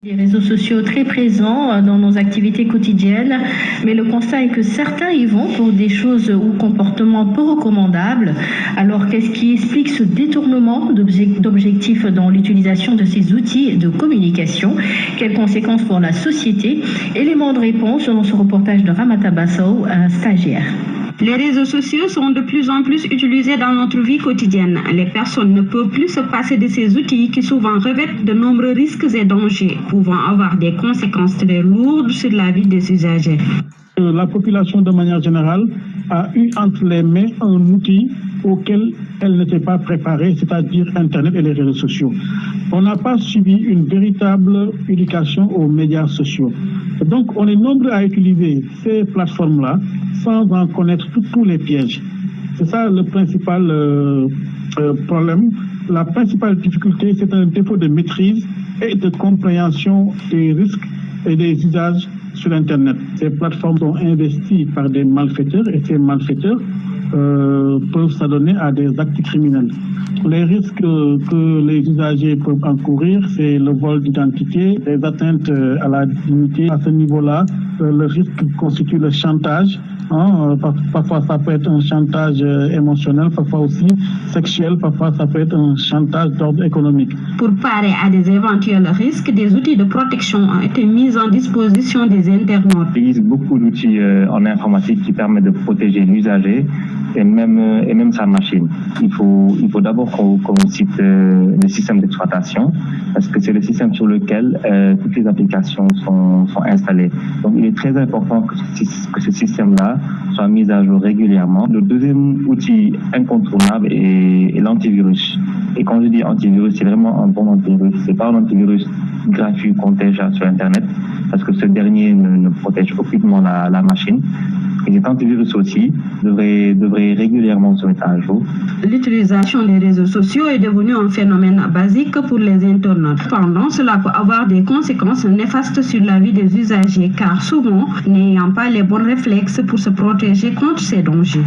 Des réseaux sociaux très présents dans nos activités quotidiennes, mais le constat est que certains y vont pour des choses ou comportements peu recommandables. Alors qu'est-ce qui explique ce détournement d'objectifs dans l'utilisation de ces outils de communication? Quelles conséquences pour la société? Élément de réponse dans ce reportage de Ramata Bassou, stagiaire. Les réseaux sociaux sont de plus en plus utilisés dans notre vie quotidienne. Les personnes ne peuvent plus se passer de ces outils qui souvent revêtent de nombreux risques et dangers, pouvant avoir des conséquences très lourdes sur la vie des usagers. La population de manière générale a eu entre les mains un outil auquel elle n'était pas préparée, c'est-à-dire Internet et les réseaux sociaux. On n'a pas subi une véritable éducation aux médias sociaux. Donc on est nombreux à utiliser ces plateformes-là sans en connaître tous les pièges. C'est ça le principal problème. La principale difficulté, c'est un défaut de maîtrise et de compréhension des risques et des usages sur Internet. Ces plateformes sont investies par des malfaiteurs et ces malfaiteurs peuvent s'adonner à des actes criminels. Les risques que les usagers peuvent encourir, c'est le vol d'identité, les atteintes à la dignité. À ce niveau-là, le risque constitue le chantage. Parfois, ça peut être un chantage émotionnel, parfois aussi sexuel, parfois ça peut être un chantage d'ordre économique. Pour parer à des éventuels risques, des outils de protection ont été mis en disposition des internautes. Il existe beaucoup d'outils en informatique qui permettent de protéger l'usager et même sa machine. Il faut d'abord qu'on cite le système d'exploitation, parce que c'est le système sur lequel toutes les applications sont installées. Donc il est très important que ce système-là soit mis à jour régulièrement. Le deuxième outil incontournable est l'antivirus. Et quand je dis antivirus, c'est vraiment un bon antivirus. C'est pas un antivirus gratuit qu'on télécharge sur Internet, parce que ce dernier ne protège aucunement la machine. Et cet antivirus aussi devrait régulièrement se mettre à jour. L'utilisation des réseaux sociaux est devenue un phénomène basique pour les internautes. Cependant, cela peut avoir des conséquences néfastes sur la vie des usagers, car souvent, n'ayant pas les bons réflexes pour se protéger contre ces dangers.